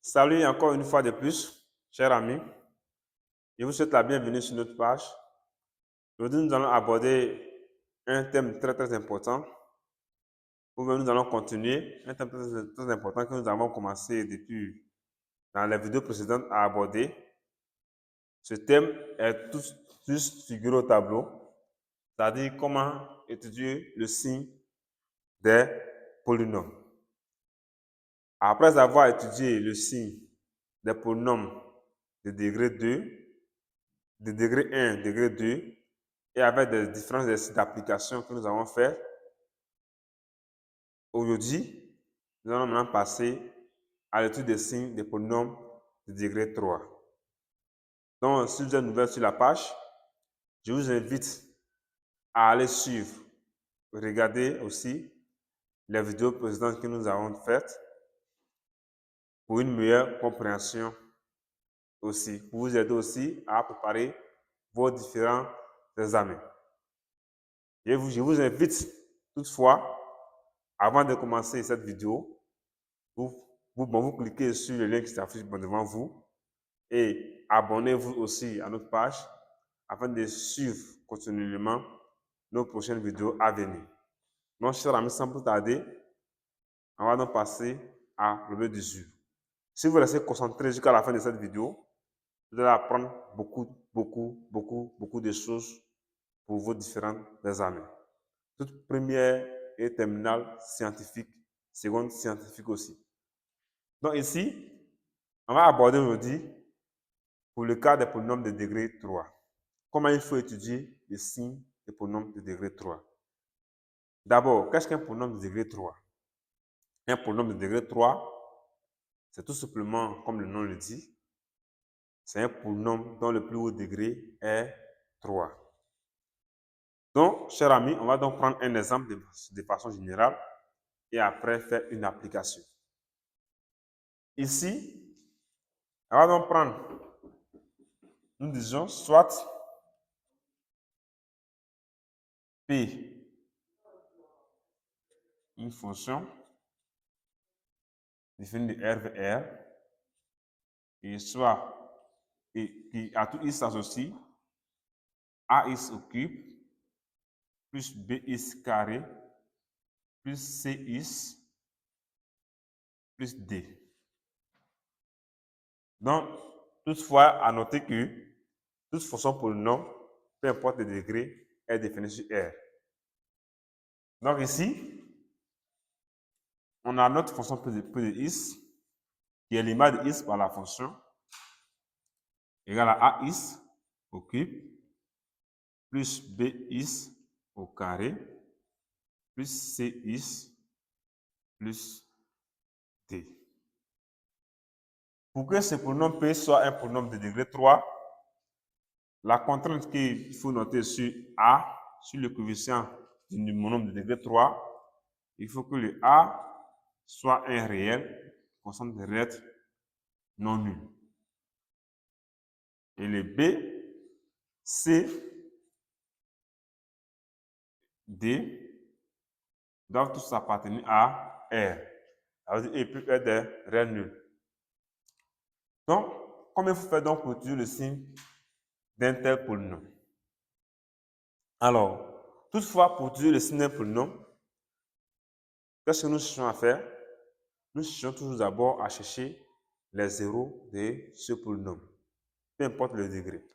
Salut encore une fois de plus, chers amis. Je vous souhaite la bienvenue sur notre page. Aujourd'hui, nous allons aborder un thème très important. Nous allons continuer un thème très important que nous avons commencé depuis dans les vidéos précédentes à aborder. Ce thème est tout juste figuré au tableau, c'est-à-dire comment étudier le signe des polynômes. Après avoir étudié le signe des polynômes de degré 2, de degré 1, degré 2, et avec des différents exercices d'application que nous avons fait, aujourd'hui, nous allons maintenant passer à l'étude des signes des polynômes de degré 3. Donc, si vous êtes nouveau sur la page, je vous invite à aller suivre, regarder aussi les vidéos précédentes que nous avons faites pour une meilleure compréhension aussi, pour vous aider aussi à préparer vos différents examens. Je vous invite toutefois, avant de commencer cette vidéo, vous cliquez sur le lien qui s'affiche devant vous et abonnez-vous aussi à notre page afin de suivre continuellement nos prochaines vidéos à venir. Donc, chers amis, sans plus tarder, on va donc passer à l'objet du jour. Si vous restez concentré jusqu'à la fin de cette vidéo, vous allez apprendre beaucoup de choses pour vos différents examens. Toute première et terminale scientifique, seconde scientifique aussi. Donc ici, on va aborder aujourd'hui, pour le cas des polynômes de degré 3, comment il faut étudier les signes des polynômes de degré 3. D'abord, qu'est-ce qu'un polynôme de degré 3? Un polynôme de degré 3, c'est tout simplement, comme le nom le dit, c'est un polynôme dont le plus haut degré est 3. Donc, chers amis, on va donc prendre un exemple de façon générale et après faire une application. Ici, on va donc prendre, nous disons, soit P, une fonction définie de R vers R, et soit qui à tout x s'associe ax au cube plus bx carré plus cis plus d. Donc, toutefois, à noter que toute fonction polynôme, peu importe le degré, est définie sur R. Donc ici, on a notre fonction P de x, qui est l'image de x par la fonction, égale à ax au cube, plus bx au carré, plus cis, plus d. Pour que ce polynôme P soit un polynôme de degré 3, la contrainte qu'il faut noter sur A, sur le coefficient du monôme de degré 3, il faut que le A soit un réel, constante de lettres non nulle. Et le B, C, D doivent tous appartenir à R. Ça veut dire E peut être des réels nuls. Donc, comment il faut faire donc pour étudier le signe d'un tel polynôme? Alors, toutefois, pour étudier le signe d'un polynôme, qu'est-ce que nous cherchons à faire? Nous cherchons toujours d'abord à chercher les zéros de ce polynôme, peu importe le degré.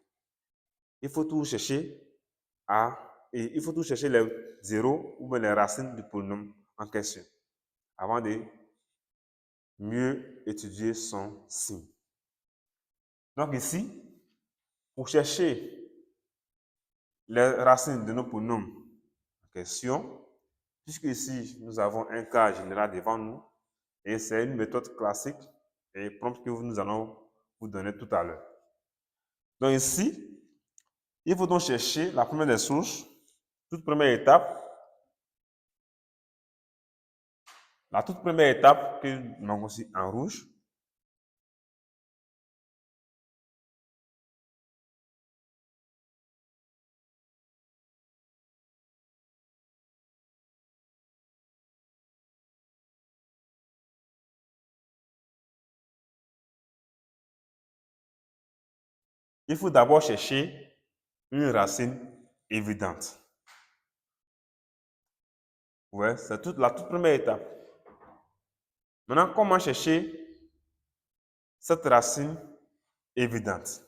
Il faut toujours chercher les zéros ou bien les racines du polynôme en question avant de mieux étudier son signe. Donc ici, pour chercher les racines de nos polynômes en question, puisque ici nous avons un cas général devant nous, et c'est une méthode classique et prompte que nous allons vous donner tout à l'heure. Donc ici, il faut donc chercher la première des sources, toute première étape. La toute première étape que nous marquons ici en rouge, il faut d'abord chercher une racine évidente. Ouais, c'est la toute première étape. Maintenant, comment chercher cette racine évidente?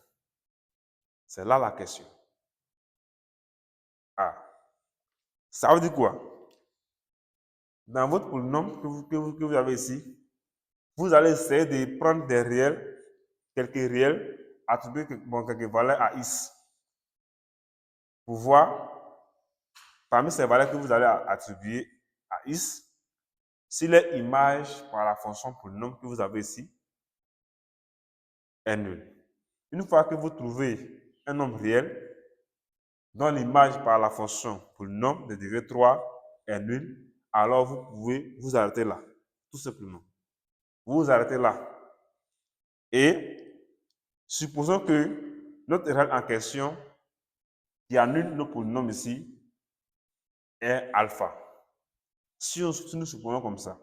C'est là la question. Ah, ça veut dire quoi? Dans votre polynôme que vous avez ici, vous allez essayer de prendre des réels, quelques réels, attribuer quelques valeurs à x. Pour voir, parmi ces valeurs que vous allez attribuer à x, si les images par la fonction polynôme que vous avez ici est nulle. Une fois que vous trouvez un nombre réel dont l'image par la fonction polynôme de degré 3 est nulle, alors vous pouvez vous arrêter là, tout simplement. Vous vous arrêtez là. Et supposons que notre réel en question, qui annule nos polynômes ici, est alpha. Si nous supposons comme ça,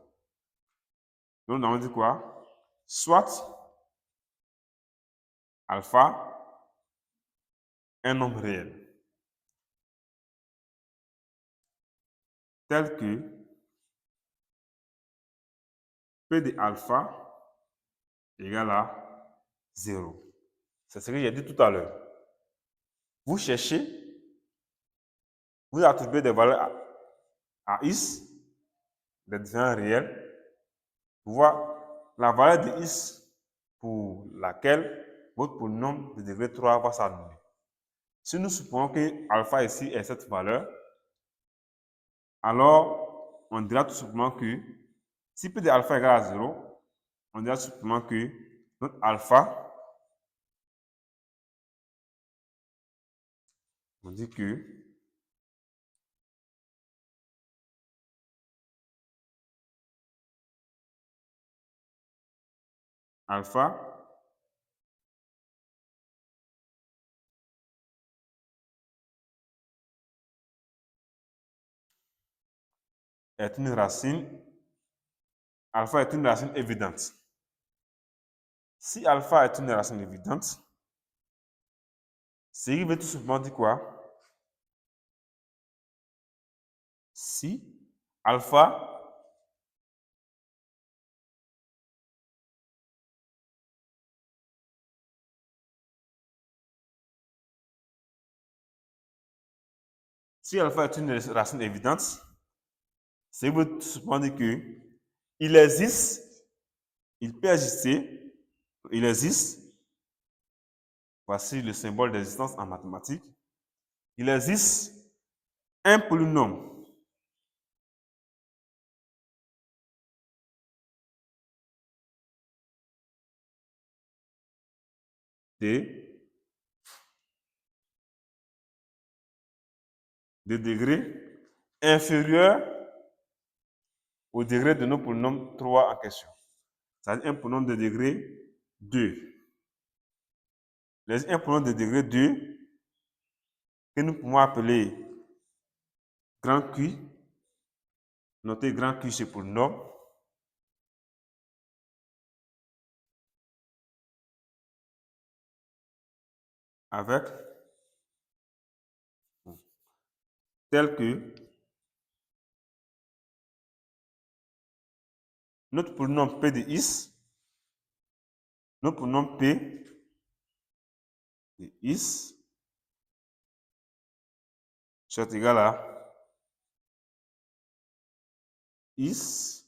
donc on dit quoi? Soit alpha un nombre réel, tel que P de alpha égale à 0. C'est ce que j'ai dit tout à l'heure. Vous cherchez, vous attribuez des valeurs à x, des différents réels, pour voir la valeur de x pour laquelle votre polynôme de degré 3 va s'annuler. Si nous supposons que alpha ici est cette valeur, alors on dira tout simplement que si P de alpha égale à 0, on dira tout simplement que notre alpha, on dit que alpha est une racine, alpha est une racine évidente. Si alpha est une racine évidente, c'est qu'il veut tout simplement dire quoi? Si alpha est une racine évidente, c'est qu'il veut tout simplement dire que il existe, il peut exister, il existe, voici le symbole d'existence en mathématiques, il existe un polynôme de degré inférieur au degré de nos polynômes 3 en question. C'est-à-dire un polynôme de degré 2. Un polynôme de degré 2 que nous pouvons appeler grand Q. Notez grand Q c'est polynôme. Avec tel que notre polynôme P de x, notre polynôme P de x soit égal à x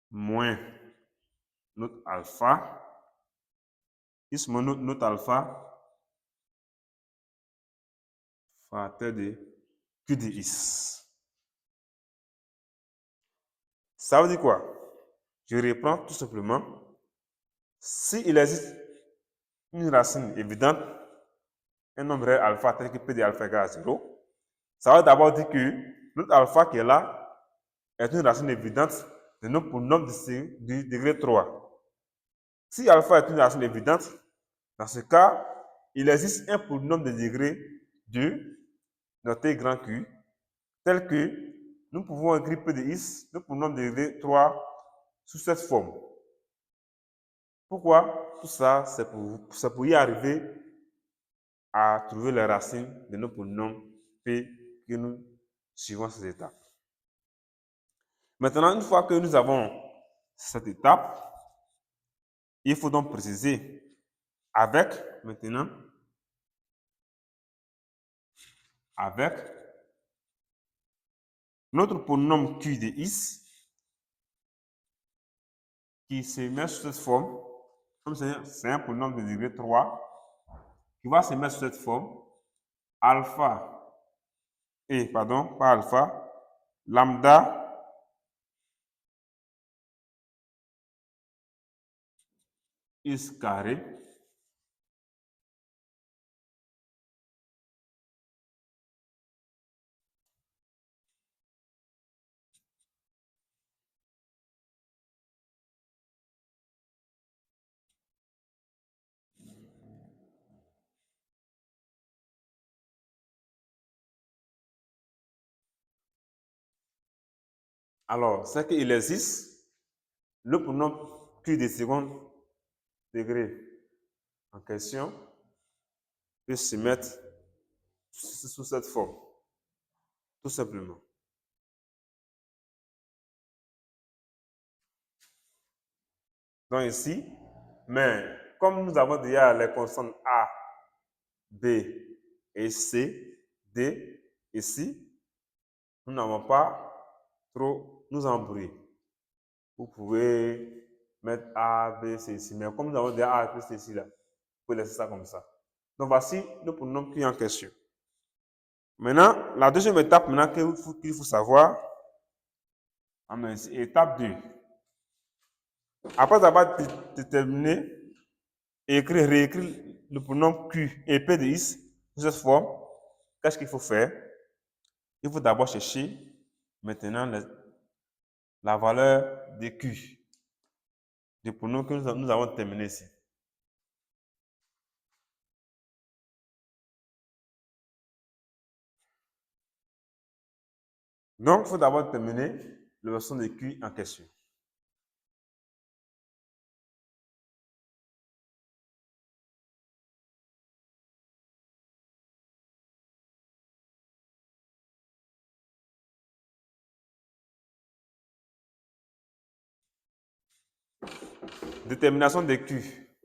moins notre alpha, x moins notre alpha facteur de Q de x. Ça veut dire quoi? Je reprends tout simplement. S'il existe une racine évidente, un nombre réel alpha tel que P de alpha égale à 0, ça veut d'abord dire que notre alpha qui est là est une racine évidente de nos polynômes du degré 3. Si alpha est une racine évidente, dans ce cas, il existe un polynôme de degré 2, noté grand Q, tel que nous pouvons écrire P de x, le polynôme de degré 3, sous cette forme. Pourquoi? Tout ça, c'est pour y arriver à trouver les racines de nos polynômes P que nous suivons ces étapes. Maintenant, une fois que nous avons cette étape, il faut donc préciser avec, maintenant, avec notre polynôme Q de X qui se met sous cette forme, comme c'est un polynôme de degré 3, qui va se mettre sous cette forme, alpha, pas alpha, lambda X carré Alors, c'est qu'il existe le polynôme Q de second degré en question peut se mettre sous cette forme, tout simplement. Donc ici, mais comme nous avons déjà les constantes A, B et C, D, ici, nous n'avons pas trop nous embrouiller. Vous pouvez mettre A, B, C ici, mais comme nous avons déjà A, B, C ici, là, vous pouvez laisser ça comme ça. Donc voici le polynôme qui est en question. Maintenant, la deuxième étape qu'il faut savoir, étape 2. Après avoir déterminé et réécrire le polynôme Q et P de X sous cette forme, qu'est-ce qu'il faut faire? Il faut d'abord chercher maintenant la valeur de Q, du polynôme que nous avons terminé ici. Donc, il faut d'abord terminer la version de Q en question. Détermination de Q.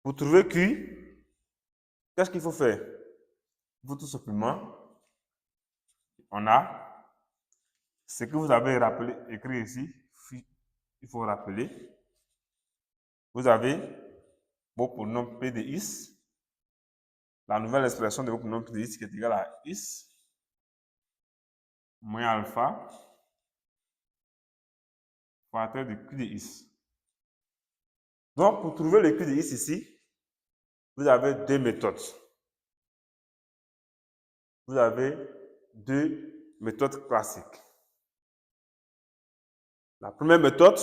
Pour trouver Q, qu'est-ce qu'il faut faire? Il faut tout simplement, on a ce que vous avez rappelé, écrit ici, il faut rappeler. Vous avez vos polynômes P de X, la nouvelle expression de vos polynômes P de X qui est égale à X moins alpha facteur de Q de X. Donc, pour trouver le Q de X ici, vous avez deux méthodes. Vous avez deux méthodes classiques. La première méthode,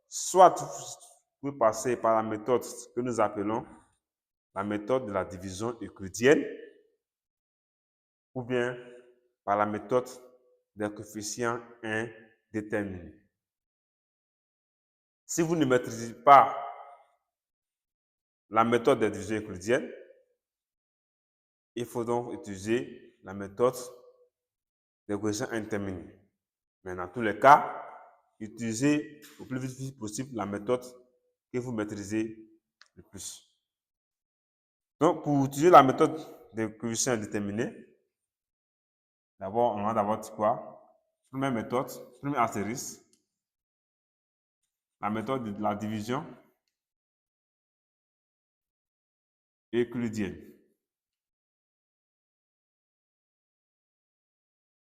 soit vous pouvez passer par la méthode que nous appelons la méthode de la division euclidienne, ou bien par la méthode des coefficients indéterminés. Si vous ne maîtrisez pas la méthode des divisions euclidiennes, il faut donc utiliser la méthode des coefficients indéterminés. Mais dans tous les cas, utilisez au plus vite possible la méthode que vous maîtrisez le plus. Donc, pour utiliser la méthode des coefficients indéterminés, d'abord, on va d'abord dire quoi? Première méthode, premier astérisque, la méthode de la division euclidienne.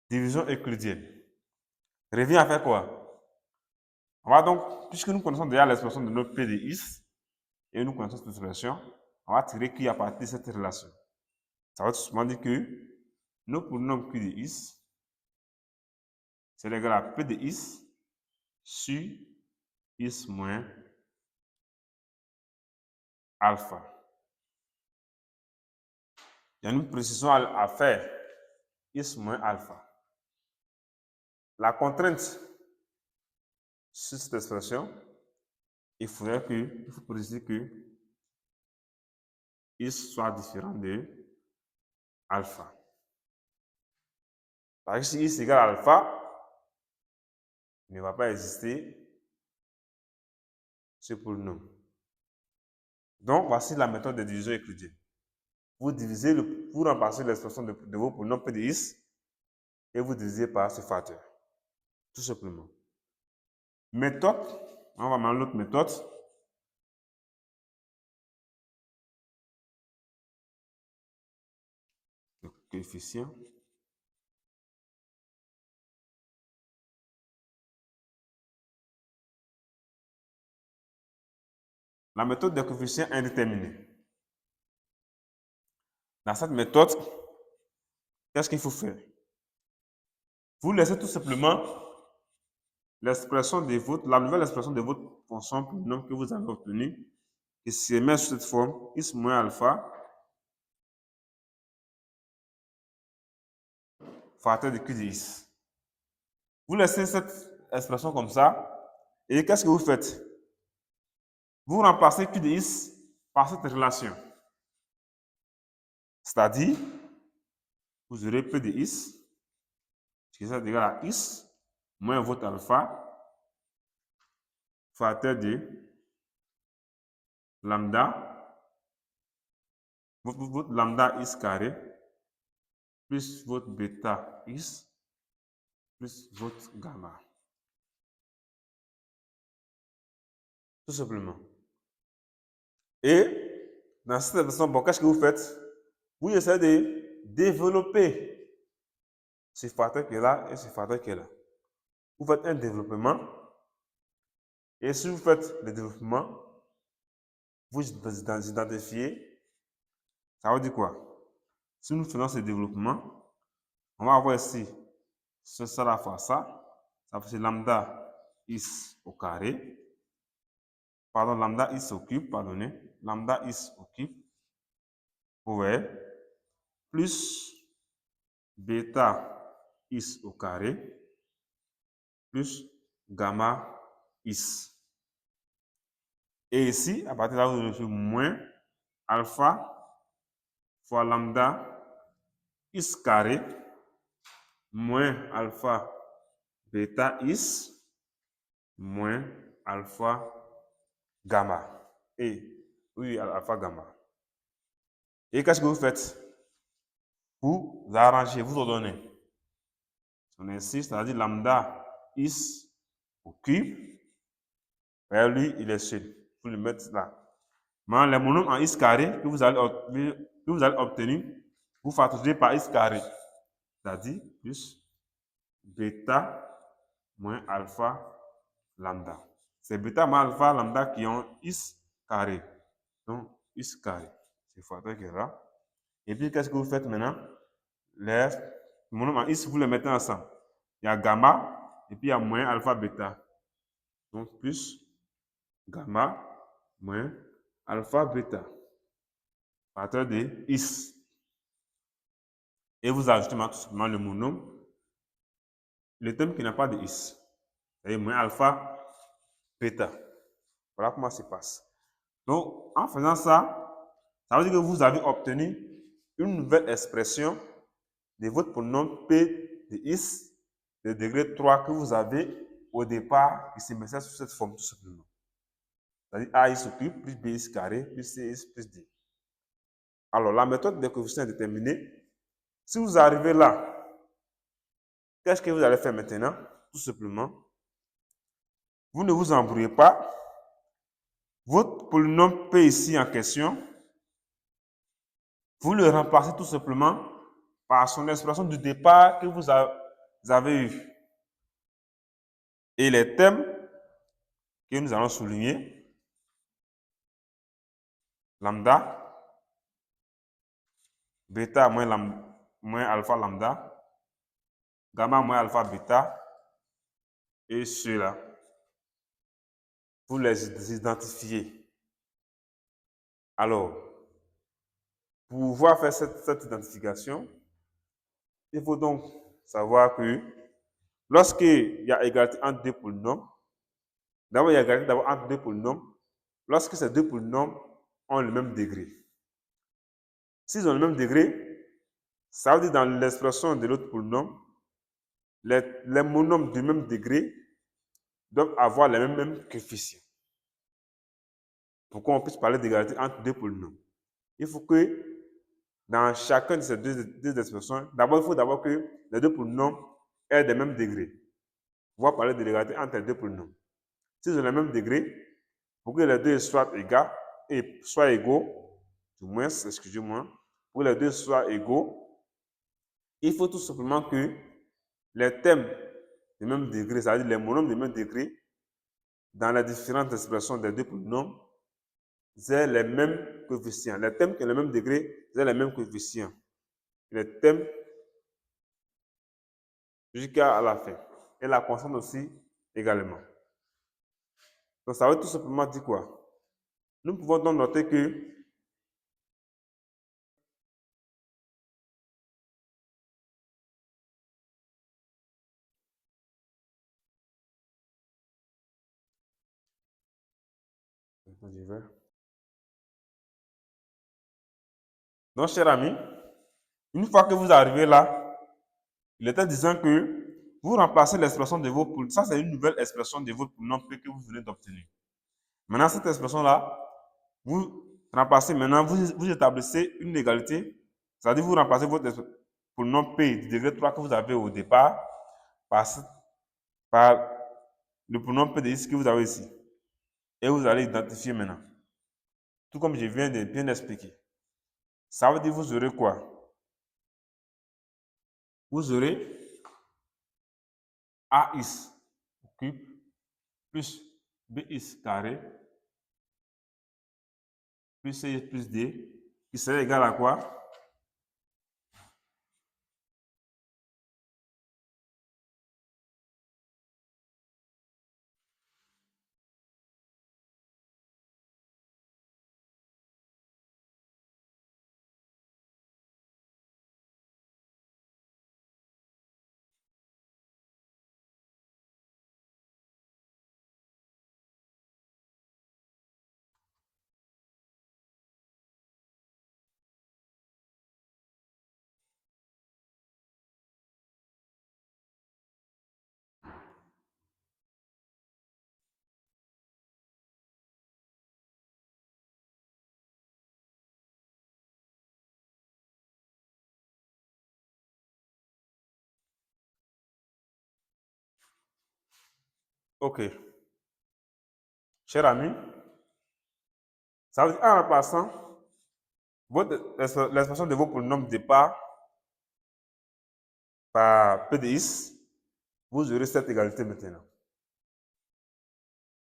Division euclidienne. Revient à faire quoi? On va donc, puisque nous connaissons déjà l'expression de notre P de X, et nous connaissons cette expression, on va tirer Q à partir de cette relation. Ça va tout simplement dire que nos polynômes Q de X, c'est égal à P de X sur X moins alpha. Il y a une précision à faire. X moins alpha. La contrainte sur cette expression, il faut préciser que X soit différent de alpha. Parce que si X égale à alpha, il ne va pas exister ce polynôme. Donc, voici la méthode de division euclidienne. Vous remplacez l'expression de vos polynômes P de X et vous divisez par ce facteur. Tout simplement. Méthode, on va mettre l'autre méthode. Le coefficient. La méthode des coefficients indéterminés. Dans cette méthode, qu'est-ce qu'il faut faire? Vous laissez tout simplement l'expression de la nouvelle expression de votre fonction polynôme que vous avez obtenue et se met sous cette forme x moins alpha facteur de q de x. Vous laissez cette expression comme ça et qu'est-ce que vous faites? Vous remplacez q de x par cette relation. C'est-à-dire, vous aurez p de x qui est égal à x moins votre alpha facteur de lambda, votre lambda x carré plus votre bêta x plus votre gamma. Tout simplement. Et dans cette façon, bon, qu'est-ce que vous faites? Vous essayez de développer ce facteur qui est là et ce facteur qui est là. Vous faites un développement. Et si vous faites le développement, vous identifiez, ça veut dire quoi? Si nous faisons ce développement, on va avoir ici, ça la fois ça fait lambda x au carré, pardon, lambda x au cube, pardonnez, lambda x au cube, ouais, plus bêta x au carré, plus gamma x. Et ici, à partir de là, vous aurez moins alpha fois lambda x carré moins alpha bêta x moins alpha gamma. Et oui, alpha gamma. Et qu'est-ce que vous faites? Vous arrangez, vous ordonnez. On insiste, c'est-à-dire lambda x au cube. Et lui, il est seul. Vous le mettez là. Maintenant, les monomes en x carré que vous allez obtenir, vous factorisez par x carré. C'est-à-dire plus bêta moins alpha lambda. C'est bêta moins alpha lambda qui ont x carré. Donc, x carré. C'est le facteur qui est là. Et puis, qu'est-ce que vous faites maintenant? Les monomes en x, vous les mettez ensemble. Il y a gamma et puis il y a moins alpha bêta. Donc, plus gamma moins alpha bêta. Facteur de x. Et vous ajoutez tout simplement le monome, le terme qui n'a pas de x. C'est-à-dire moins alpha bêta. Voilà comment ça se passe. Donc, en faisant ça, ça veut dire que vous avez obtenu une nouvelle expression de votre polynôme p de x de degré 3 que vous avez au départ, qui se mettait sous cette forme tout simplement. C'est-à-dire ax au cube plus bx carré plus cx plus d. Alors, la méthode des coefficients indéterminés, si vous arrivez là, qu'est-ce que vous allez faire maintenant? Tout simplement, vous ne vous embrouillez pas. Votre polynôme P ici en question, vous le remplacez tout simplement par son expression du départ que vous avez eu. Et les thèmes que nous allons souligner, lambda, bêta moins alpha lambda, gamma moins alpha bêta, et ceux-là, vous les identifiez. Alors, pour pouvoir faire cette identification, il faut donc savoir que lorsqu'il y a égalité entre deux polynômes, D'abord, il y a égalité d'abord entre deux polynômes lorsque ces deux polynômes ont le même degré. S'ils ont le même degré, ça veut dire dans l'expression de l'autre polynôme, les monômes du même degré doivent avoir les mêmes coefficients. Pour qu'on puisse parler d'égalité entre deux polynômes, il faut que dans chacun de ces deux expressions, d'abord, il faut d'abord que les deux polynômes aient les mêmes degrés. On va parler de l'égalité entre les deux polynômes. S'ils ont le même degré, pour que les deux soient égaux, du moins, excusez-moi, pour que les deux soient égaux, il faut tout simplement que les thèmes du même degré, c'est-à-dire les monômes du même degré, dans les différentes expressions des deux polynômes, aient les mêmes coefficients. Les thèmes qui ont le même degré, aient les mêmes coefficients. Les thèmes jusqu'à la fin. Et la constante aussi également. Donc, ça veut tout simplement dire quoi? Nous pouvons donc noter que donc, chers amis, une fois que vous arrivez là, il était disant que vous remplacez l'expression de vos polynômes. Ça, c'est une nouvelle expression de votre polynôme que vous venez d'obtenir. Maintenant, cette expression-là, vous remplacez maintenant, vous établissez une égalité, c'est-à-dire vous remplacez votre polynôme P du degré 3 que vous avez au départ par le polynôme P de x que vous avez ici. Et vous allez identifier maintenant. Tout comme je viens de bien expliquer. Ça veut dire que vous aurez quoi? Vous aurez AX au cube plus BX carré plus C plus D qui serait égal à quoi? Ok. Cher ami, ça veut dire en remplaçant l'expression de vos polynômes de départ par P de x, vous aurez cette égalité maintenant.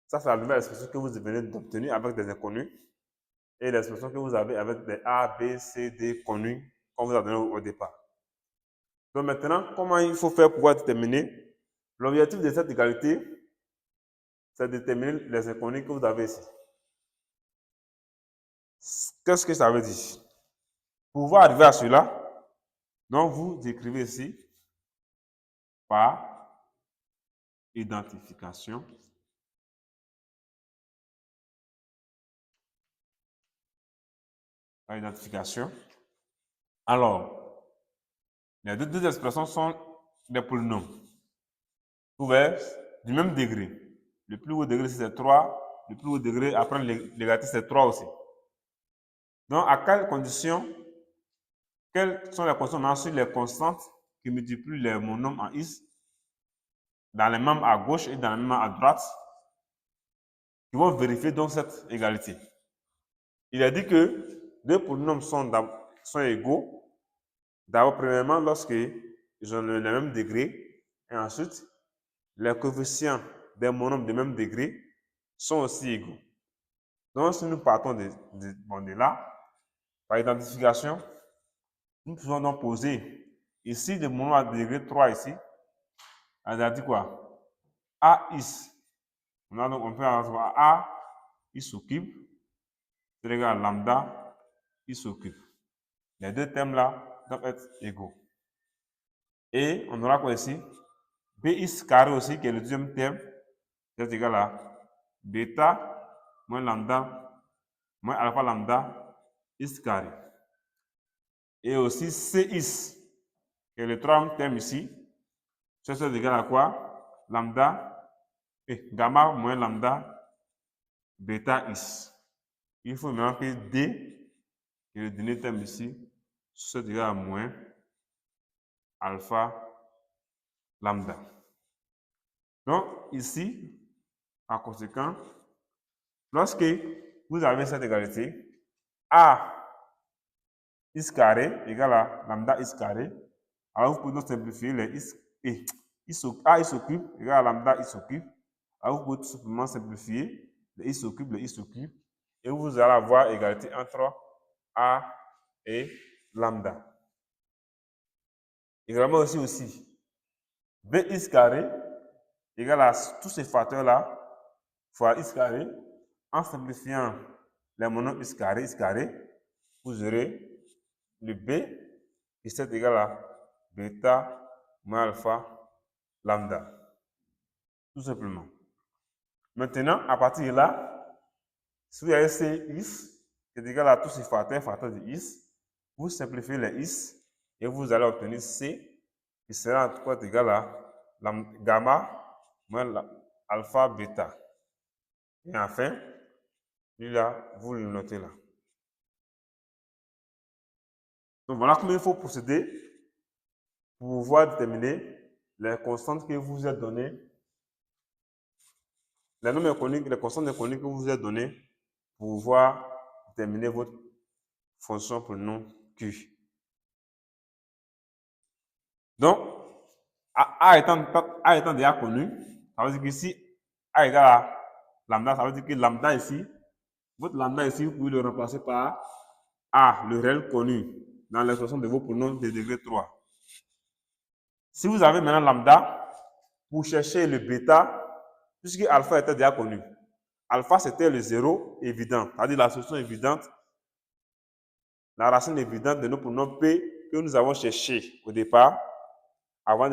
Ça, c'est la nouvelle expression que vous venez d'obtenir avec des inconnus et l'expression que vous avez avec des A, B, C, D connus qu'on vous a donné au départ. Donc maintenant, comment il faut faire pour pouvoir déterminer? L'objectif de cette égalité, c'est de déterminer les inconnus que vous avez ici. Qu'est-ce que ça veut dire? Pour pouvoir arriver à cela, donc vous écrivez ici par identification. Par identification. Alors, les deux expressions sont des polynômes. Vous voyez, du même degré. Le plus haut degré, c'est 3. Le plus haut degré, après l'égalité, c'est 3 aussi. Donc, à quelles conditions? Quelles sont les conditions? Ensuite, les constantes qui multiplient les monômes en x dans les membres à gauche et dans les membres à droite qui vont vérifier donc cette égalité. Il a dit que deux polynômes sont égaux. D'abord, premièrement, lorsqu'ils ont le même degré. Et ensuite, les coefficients des monômes de même degré sont aussi égaux. Donc, si nous partons de là, par identification, nous pouvons donc poser ici le monôme à degré 3 ici. Ça dit quoi? AX. On peut avoir A, X au cube, c'est égal à lambda, X au cube. Les deux thèmes là doivent être égaux. Et on aura quoi ici? Bx carré aussi, qui est le deuxième terme, c'est égal à bêta moins lambda moins alpha lambda x carré. Et aussi Cis, qui est le troisième terme ici, c'est égal à quoi? Lambda, gamma moins lambda bêta x. Il faut maintenant que D, qui est le dernier terme ici, c'est égal à moins alpha lambda. Donc ici, par conséquent, lorsque vous avez cette égalité, A x carré égale à lambda x carré, alors vous pouvez donc simplifier les x et A x au cube égale à lambda x au cube. Alors vous pouvez tout simplement simplifier le x au cube, et vous allez avoir égalité entre A et lambda. Également aussi bx carré égale à tous ces facteurs-là fois x carré. En simplifiant les monomes x carré, vous aurez le b qui est égal à bêta moins alpha lambda. Tout simplement. Maintenant, à partir de là, si vous avez Cx qui est égal à tous ces facteurs de x, vous simplifiez les x et vous allez obtenir C qui sera en tout cas égal à gamma moins alpha bêta. Et enfin, là, vous le notez là. Donc voilà comment il faut procéder pour pouvoir déterminer les constantes que vous êtes données, les nombres inconnus, les constantes inconnues que vous êtes données pour pouvoir déterminer votre fonction pour le nom Q. Donc, A étant déjà connu, ça veut dire que si A égale à lambda, ça veut dire que lambda ici, votre lambda ici, vous pouvez le remplacer par A, le réel connu, dans l'expression de vos pronoms de degré 3. Si vous avez maintenant lambda, pour chercher le bêta, puisque alpha était déjà connu, alpha c'était le zéro évident, c'est-à-dire la solution évidente, la racine évidente de nos pronoms P que nous avons cherché au départ, avant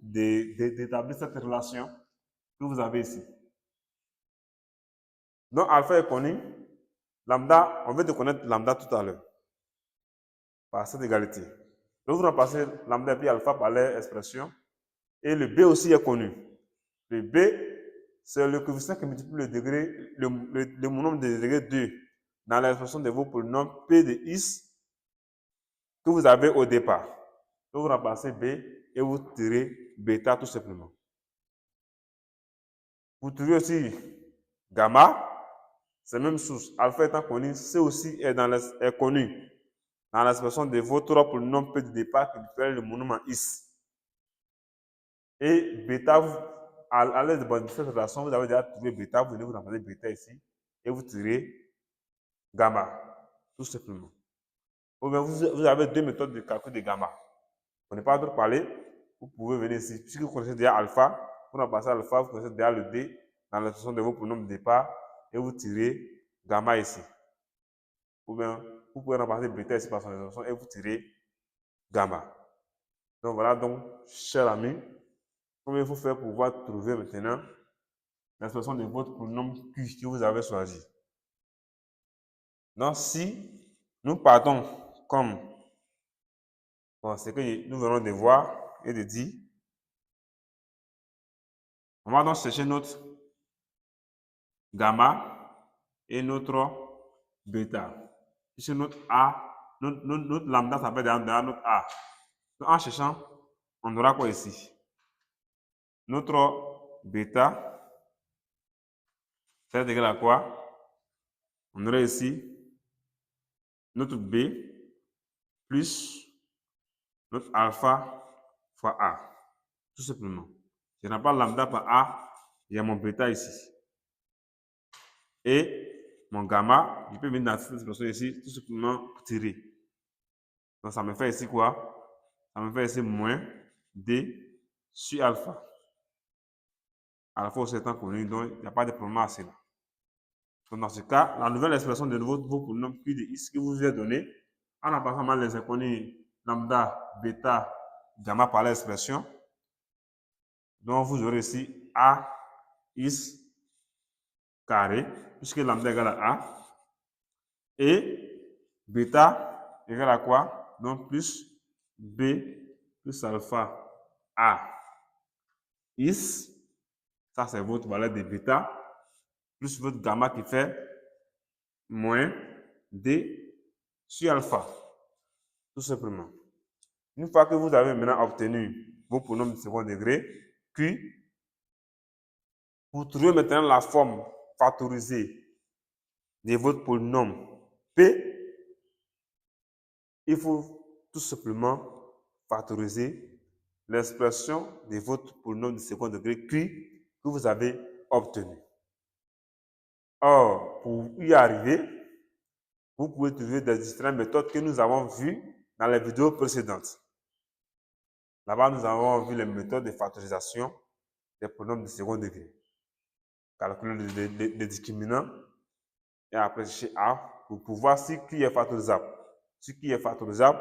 d'établir cette relation que vous avez ici. Donc alpha est connu, lambda, on veut connaître lambda tout à l'heure, par cette égalité. Donc vous remplacez lambda et puis alpha par l'expression, et le B aussi est connu. Le B, c'est le coefficient qui multiplie le degré, le monome de degré 2 dans l'expression de vos pronoms P de x que vous avez au départ. Donc vous remplacez B et vous tirez bêta tout simplement. Vous trouvez aussi gamma, c'est la même source. Alpha étant connu, C aussi est connu dans l'expression de votre pronom P de départ qui multiplie le monome en x. Et bêta, à l'aide de cette relation, vous avez déjà trouvé bêta, vous venez vous remplacer bêta ici et vous tirez gamma, tout simplement. Vous avez deux méthodes de calcul de gamma. On n'est pas d'autre parler, vous pouvez venir ici. Puisque vous connaissez déjà alpha, vous remplacez alpha, vous connaissez déjà le D dans l'expression de vos pronoms de départ et vous tirez gamma ici. Ou bien, vous pouvez remplacer bêta ici par son expression et vous tirez gamma. Donc voilà, donc, chers amis, comment il faut faire pour pouvoir trouver maintenant l'expression de votre pronom Q que vous avez choisi. Donc, si nous partons comme ce que nous venons de voir et de dire, on va donc chercher notre gamma et notre bêta. Ici, notre A, notre lambda s'appelle derrière notre A. Donc, en cherchant, on aura quoi ici? Notre bêta, c'est égal à quoi? On aurait ici notre B plus notre alpha fois A. Tout simplement. Je n'ai pas lambda par A, il y a mon bêta ici. Et mon gamma, je peux venir dans cette expression ici, tout simplement tirer. Donc ça me fait ici quoi? Ça me fait ici moins D sur alpha. Alpha aussi étant connu, donc il n'y a pas de problème à cela. Donc dans ce cas, la nouvelle expression de vos pronoms Q de x que vous avez donné, en remplaçant les inconnus lambda, bêta, gamma par l'expression, donc vous aurez ici A, x carré, puisque lambda égale à A. Et bêta égale à quoi? Donc plus B plus alpha A is, ça c'est votre valeur de bêta, plus votre gamma qui fait moins D sur alpha, tout simplement. Une fois que vous avez maintenant obtenu vos pronoms de second degré, Q, vous trouvez maintenant la forme factorisée de votre polynôme P, il faut tout simplement factoriser l'expression de votre polynôme de second degré Q que vous avez obtenu. Or, pour y arriver, vous pouvez trouver des différentes méthodes que nous avons vues dans les vidéos précédentes. Là-bas, nous avons vu les méthodes de factorisation des polynômes de second degré. Calculer les discriminants et après chercher A pour voir si Q est factorisable. Si Q est factorisable,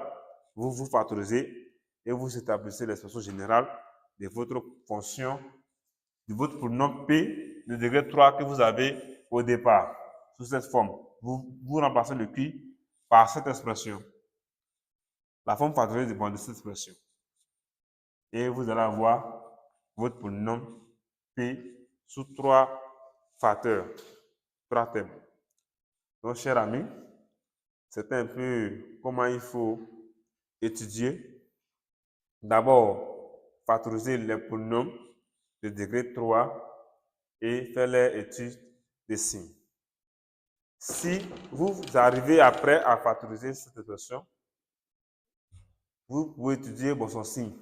vous factorisez et vous établissez l'expression générale de votre fonction, de votre polynôme P de degré 3 que vous avez au départ, sous cette forme. Vous remplacez le Q par cette expression, la forme factorisée de cette expression. Et vous allez avoir votre polynôme P sous 3 facteurs, 3 thèmes. Donc, chers amis, c'est un peu comment il faut étudier. D'abord, factoriser les polynômes de degré 3 et faire les études des signes. Si vous arrivez après à factoriser cette expression, vous pouvez étudier son signe.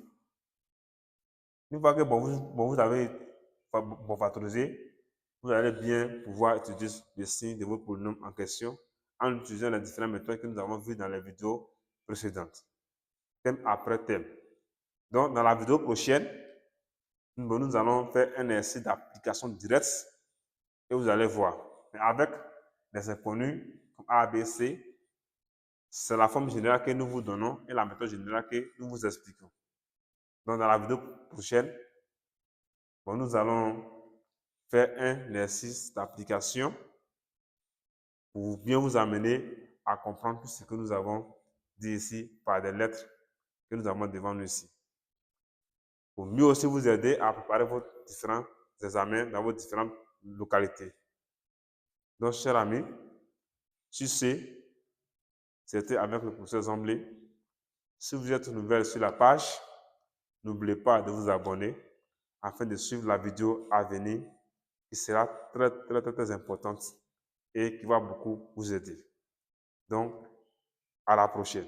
Une fois que vous avez factorisé, vous allez bien pouvoir étudier les signes de vos polynômes en question en utilisant les différentes méthodes que nous avons vues dans les vidéos précédentes, thème après thème. Donc, dans la vidéo prochaine, nous allons faire un essai d'application directe et vous allez voir. Mais avec des inconnus comme A, B, C, c'est la forme générale que nous vous donnons et la méthode générale que nous vous expliquons. Donc, dans la vidéo prochaine, nous allons faire un exercice d'application pour bien vous amener à comprendre tout ce que nous avons dit ici par des lettres que nous avons devant nous ici. Pour mieux aussi vous aider à préparer vos différents examens dans vos différentes localités. Donc, chers amis, sur ce, c'était avec le professeur Zamblé. Si vous êtes nouvelle sur la page, n'oubliez pas de vous abonner afin de suivre la vidéo à venir qui sera très importante et qui va beaucoup vous aider. Donc, à la prochaine.